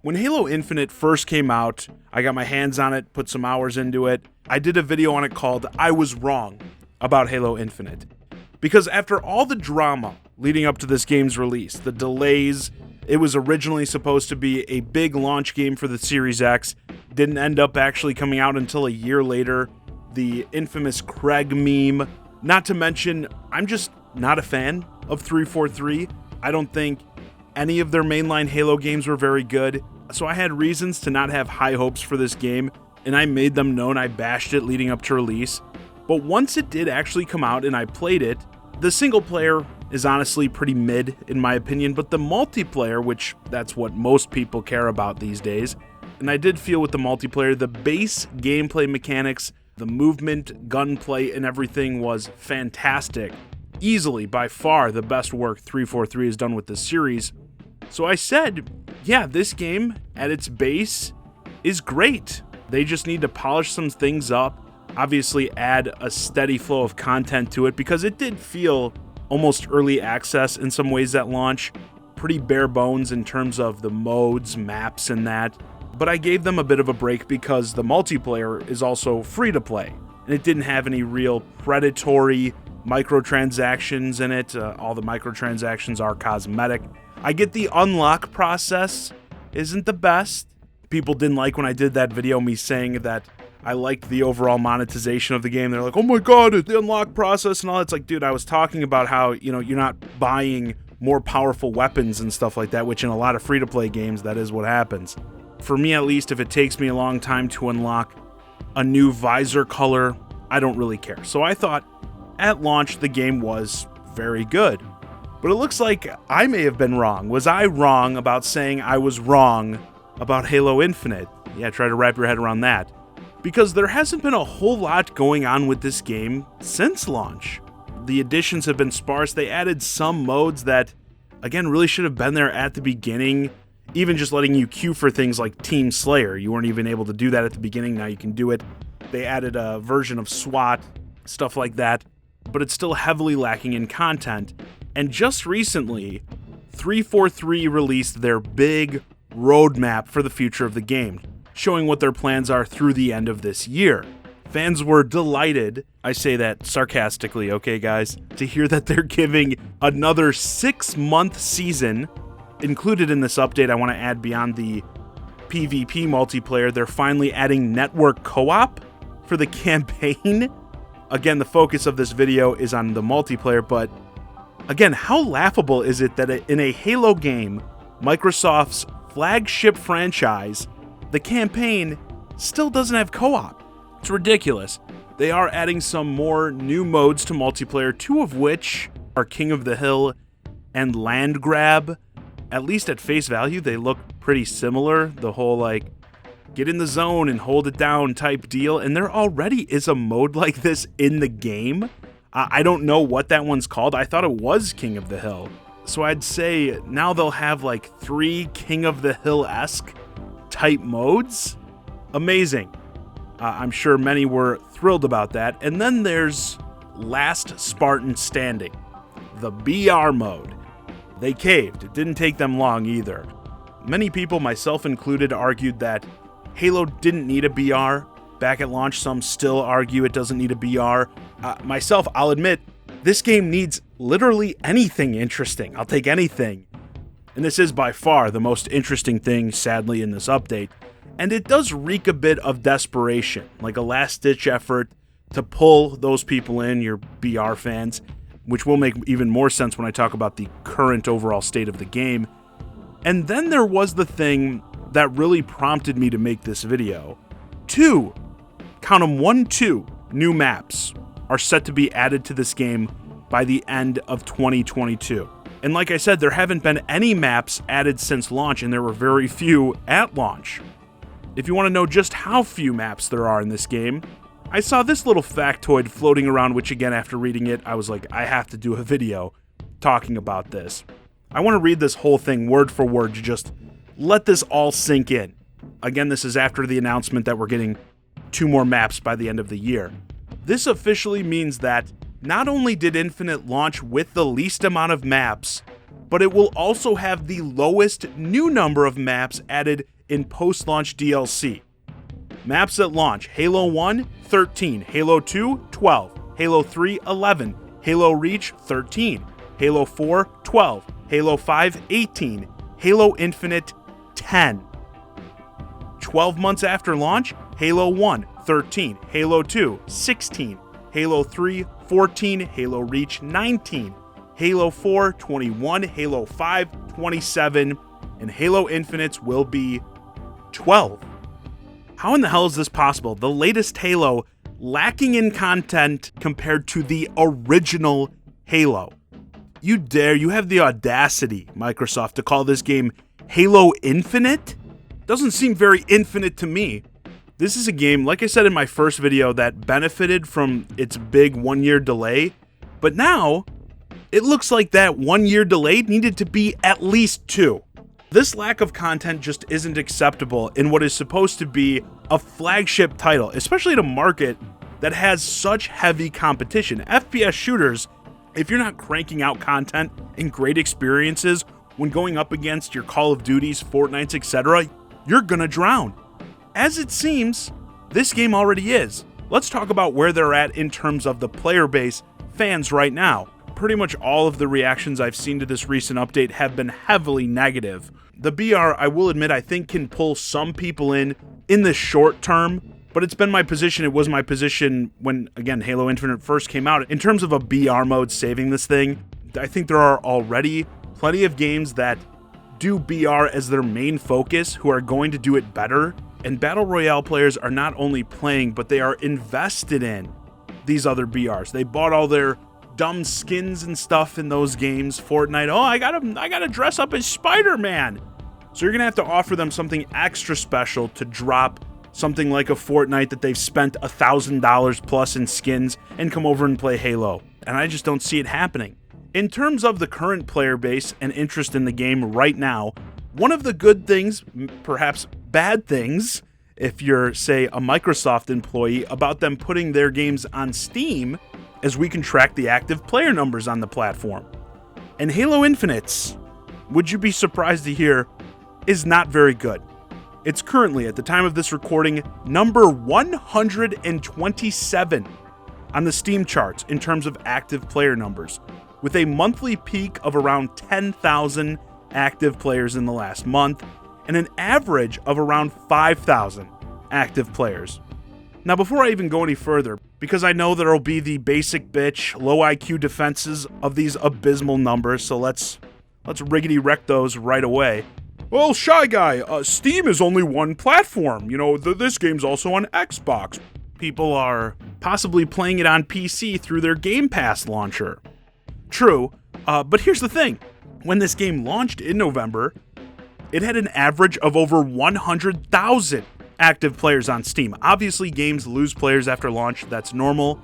When Halo Infinite first came out, I got my hands on it, put some hours into it. I did a video on it called I Was Wrong about Halo Infinite. Because after all the drama leading up to this game's release, the delays, it was originally supposed to be a big launch game for the Series X, didn't end up actually coming out until a year later, the infamous Craig meme, not to mention, I'm just not a fan of 343. I don't think any of their mainline Halo games were very good, so I had reasons to not have high hopes for this game, and I made them known. I bashed it leading up to release. But once it did actually come out and I played it, the single player is honestly pretty mid in my opinion, but the multiplayer, which that's what most people care about these days, and I did feel with the multiplayer, the base gameplay mechanics, the movement, gunplay, and everything was fantastic. Easily, by far, the best work 343 has done with this series. So I said, yeah, this game, at its base, is great. They just need to polish some things up, obviously add a steady flow of content to it, because it did feel almost early access in some ways at launch, pretty bare bones in terms of the modes, maps, and that. But I gave them a bit of a break because the multiplayer is also free to play, and it didn't have any real predatory microtransactions in it. All the microtransactions are cosmetic. I get the unlock process isn't the best. People didn't like when I did that video, me saying that I liked the overall monetization of the game. They're like, oh my god, the unlock process and all. It's like, dude, I was talking about how, you're not buying more powerful weapons and stuff like that, which in a lot of free-to-play games, that is what happens. For me, at least, if it takes me a long time to unlock a new visor color, I don't really care. So I thought, at launch, the game was very good. But it looks like I may have been wrong. Was I wrong about saying I was wrong about Halo Infinite? Yeah, try to wrap your head around that. Because there hasn't been a whole lot going on with this game since launch. The additions have been sparse. They added some modes that, again, really should have been there at the beginning. Even just letting you queue for things like Team Slayer. You weren't even able to do that at the beginning. Now you can do it. They added a version of SWAT, stuff like that. But it's still heavily lacking in content. And just recently, 343 released their big roadmap for the future of the game, showing what their plans are through the end of this year. Fans were delighted, I say that sarcastically, okay guys, to hear that they're giving another 6-month season. Included in this update, I want to add beyond the PvP multiplayer, they're finally adding network co-op for the campaign. Again, the focus of this video is on the multiplayer, but again, how laughable is it that in a Halo game, Microsoft's flagship franchise, the campaign still doesn't have co-op? It's ridiculous. They are adding some more new modes to multiplayer, 2 of which are King of the Hill and Land Grab. At least at face value, they look pretty similar. The whole, get in the zone and hold it down type deal. And there already is a mode like this in the game. I don't know what that one's called. I thought it was King of the Hill. So I'd say now they'll have 3 King of the Hill-esque type modes. Amazing. I'm sure many were thrilled about that. And then there's Last Spartan Standing, the BR mode. They caved. It didn't take them long either. Many people, myself included, argued that Halo didn't need a BR. Back at launch, some still argue it doesn't need a BR. Myself, I'll admit, this game needs literally anything interesting. I'll take anything. And this is by far the most interesting thing, sadly, in this update. And it does reek a bit of desperation, like a last-ditch effort to pull those people in, your BR fans, which will make even more sense when I talk about the current overall state of the game. And then there was the thing that really prompted me to make this video. 2, count them, 2 new maps are set to be added to this game by the end of 2022. And like I said, there haven't been any maps added since launch, and there were very few at launch. If you want to know just how few maps there are in this game, I saw this little factoid floating around, which again, after reading it, I was like, I have to do a video talking about this. I want to read this whole thing word for word to just let this all sink in. Again, this is after the announcement that we're getting 2 more maps by the end of the year. This officially means that not only did Infinite launch with the least amount of maps, but it will also have the lowest new number of maps added in post-launch DLC. Maps at launch: Halo 1, 13, Halo 2, 12, Halo 3, 11, Halo Reach, 13, Halo 4, 12, Halo 5, 18, Halo Infinite, 10. 12 months after launch: Halo 1, 13, Halo 2, 16, Halo 3, 14, Halo Reach, 19, Halo 4, 21, Halo 5, 27, and Halo Infinite will be 12. How in the hell is this possible? The latest Halo lacking in content compared to the original Halo. You have the audacity, Microsoft, to call this game Halo Infinite? Doesn't seem very infinite to me. This is a game, like I said in my first video, that benefited from its big 1-year delay, but now it looks like that 1-year delay needed to be at least 2. This lack of content just isn't acceptable in what is supposed to be a flagship title, especially in a market that has such heavy competition. FPS shooters, if you're not cranking out content and great experiences when going up against your Call of Duties, Fortnites, etc., you're gonna drown. As it seems, this game already is. Let's talk about where they're at in terms of the player base, fans right now. Pretty much all of the reactions I've seen to this recent update have been heavily negative. The BR, I will admit, I think can pull some people in the short term, but it's been my position, it was my position when, again, Halo Infinite first came out. In terms of a BR mode saving this thing, I think there are already plenty of games that do BR as their main focus who are going to do it better, and Battle Royale players are not only playing, but they are invested in these other BRs. They bought all their dumb skins and stuff in those games. Fortnite, oh, I gotta dress up as Spider-Man. So you're gonna have to offer them something extra special to drop something like a Fortnite that they've spent $1,000 plus in skins and come over and play Halo. And I just don't see it happening. In terms of the current player base and interest in the game right now, one of the good things, perhaps bad things, if you're, say, a Microsoft employee, about them putting their games on Steam, as we can track the active player numbers on the platform. And Halo Infinite, would you be surprised to hear, is not very good. It's currently, at the time of this recording, number 127 on the Steam charts in terms of active player numbers, with a monthly peak of around 10,000 active players in the last month, and an average of around 5,000 active players. Now, before I even go any further, because I know there'll be the basic bitch, low IQ defenses of these abysmal numbers, so let's riggedy wreck those right away. Well, ChiGuy, Steam is only one platform. You know, this game's also on Xbox. People are possibly playing it on PC through their Game Pass launcher. True, but here's the thing. When this game launched in November, it had an average of over 100,000 active players on Steam. Obviously, games lose players after launch, that's normal,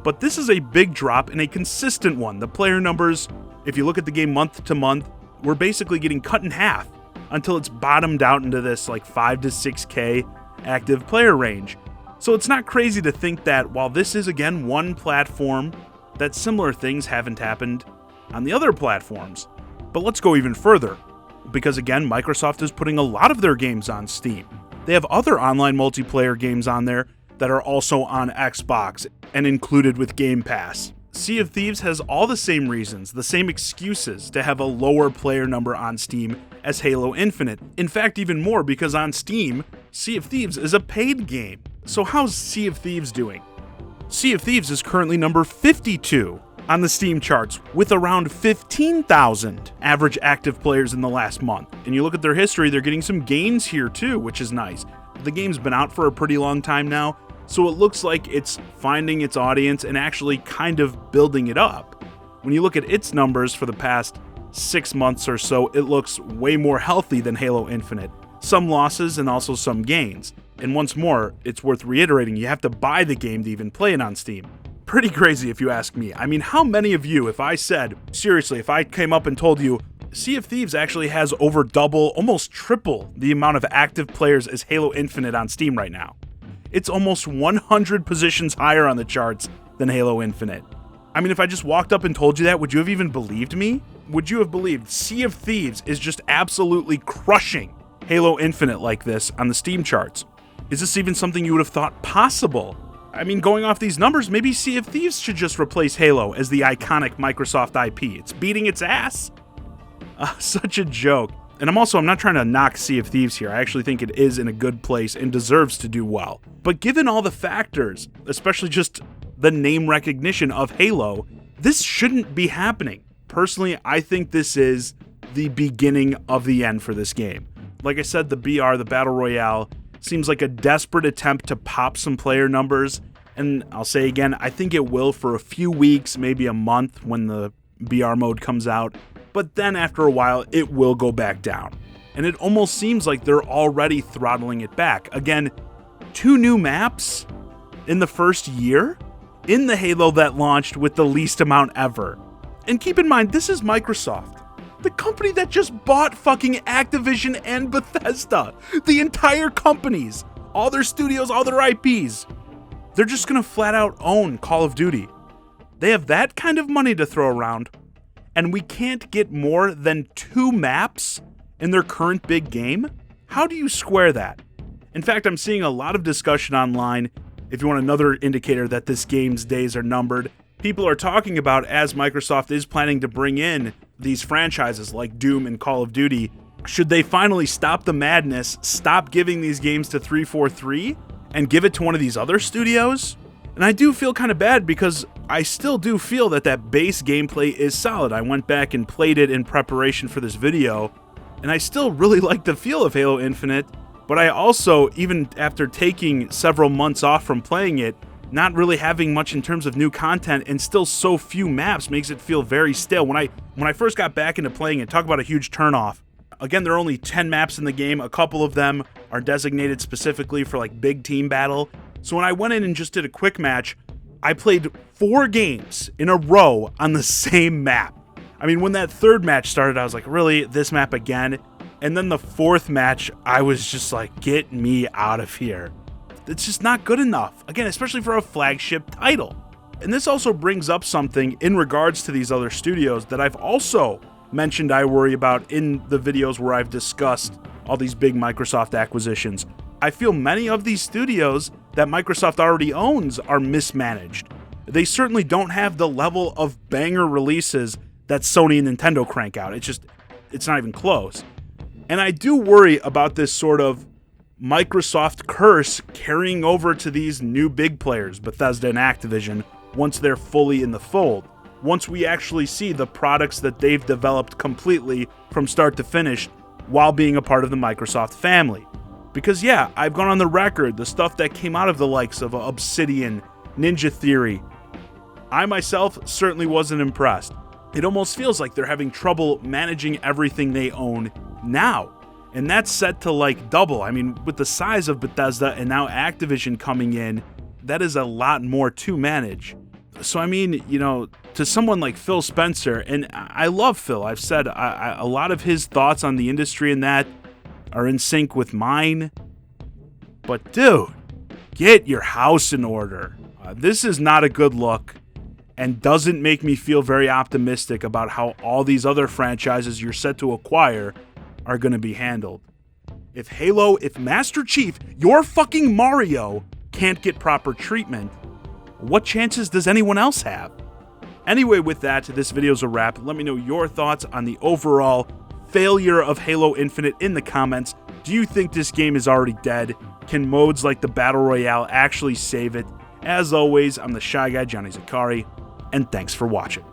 but this is a big drop and a consistent one. The player numbers, if you look at the game month to month, we're basically getting cut in half until it's bottomed out into this like 5 to 6K active player range. So it's not crazy to think that while this is again one platform, that similar things haven't happened on the other platforms. But let's go even further, because again, Microsoft is putting a lot of their games on Steam. They have other online multiplayer games on there that are also on Xbox and included with Game Pass. Sea of Thieves has all the same reasons, the same excuses to have a lower player number on Steam as Halo Infinite. In fact, even more, because on Steam, Sea of Thieves is a paid game. So how's Sea of Thieves doing? Sea of Thieves is currently number 52 on the Steam charts, with around 15,000 average active players in the last month. And you look at their history, they're getting some gains here too, which is nice. The game's been out for a pretty long time now, so it looks like it's finding its audience and actually kind of building it up. When you look at its numbers for the past 6 months or so, it looks way more healthy than Halo Infinite. Some losses and also some gains. And once more, it's worth reiterating, you have to buy the game to even play it on Steam. Pretty crazy if you ask me. I mean, how many of you, if I said, seriously, if I came up and told you, Sea of Thieves actually has over double, almost triple the amount of active players as Halo Infinite on Steam right now. It's almost 100 positions higher on the charts than Halo Infinite. I mean, if I just walked up and told you that, would you have even believed me? Would you have believed Sea of Thieves is just absolutely crushing Halo Infinite like this on the Steam charts? Is this even something you would have thought possible? I mean, going off these numbers, maybe Sea of Thieves should just replace Halo as the iconic Microsoft IP. It's beating its ass. Such a joke. And I'm not trying to knock Sea of Thieves here. I actually think it is in a good place and deserves to do well. But given all the factors, especially just the name recognition of Halo, this shouldn't be happening. Personally, I think this is the beginning of the end for this game. Like I said, the BR, the Battle Royale, seems like a desperate attempt to pop some player numbers. And I'll say again, I think it will for a few weeks, maybe a month when the BR mode comes out. But then after a while, it will go back down. And it almost seems like they're already throttling it back. Again, 2 new maps in the first year in the Halo that launched with the least amount ever. And keep in mind, this is Microsoft, the company that just bought fucking Activision and Bethesda. The entire companies, all their studios, all their IPs. They're just gonna flat out own Call of Duty. They have that kind of money to throw around. And we can't get more than 2 maps in their current big game? How do you square that? In fact, I'm seeing a lot of discussion online. If you want another indicator that this game's days are numbered, people are talking about, as Microsoft is planning to bring in these franchises like Doom and Call of Duty, should they finally stop the madness, stop giving these games to 343, and give it to one of these other studios? And I do feel kind of bad because I still do feel that base gameplay is solid. I went back and played it in preparation for this video, and I still really like the feel of Halo Infinite, but I also, even after taking several months off from playing it, not really having much in terms of new content and still so few maps makes it feel very stale. When I first got back into playing it, talk about a huge turnoff. Again, there are only 10 maps in the game. A couple of them are designated specifically for like big team battle. So when I went in and just did a quick match, I played 4 games in a row on the same map. I mean, when that third match started, I was like, really, this map again? And then the 4th match, I was just like, get me out of here. It's just not good enough. Again, especially for a flagship title. And this also brings up something in regards to these other studios that I've also mentioned I worry about in the videos where I've discussed all these big Microsoft acquisitions. I feel many of these studios that Microsoft already owns are mismanaged. They certainly don't have the level of banger releases that Sony and Nintendo crank out. It's not even close. And I do worry about this sort of Microsoft curse carrying over to these new big players, Bethesda and Activision, once they're fully in the fold. Once we actually see the products that they've developed completely from start to finish while being a part of the Microsoft family. Because yeah, I've gone on the record, the stuff that came out of the likes of Obsidian, Ninja Theory, I myself certainly wasn't impressed. It almost feels like they're having trouble managing everything they own now. And that's set to like double. I mean, with the size of Bethesda and now Activision coming in, that is a lot more to manage. So I mean, to someone like Phil Spencer, and I love Phil, I've said a lot of his thoughts on the industry and that are in sync with mine. But dude, get your house in order. This is not a good look and doesn't make me feel very optimistic about how all these other franchises you're set to acquire are going to be handled. If Halo, if Master Chief, your fucking Mario, can't get proper treatment, what chances does anyone else have? Anyway, with that, this video's a wrap. Let me know your thoughts on the overall failure of Halo Infinite in the comments. Do you think this game is already dead? Can modes like the Battle Royale actually save it? As always, I'm the Shy Guy, Johnny Zakari, and thanks for watching.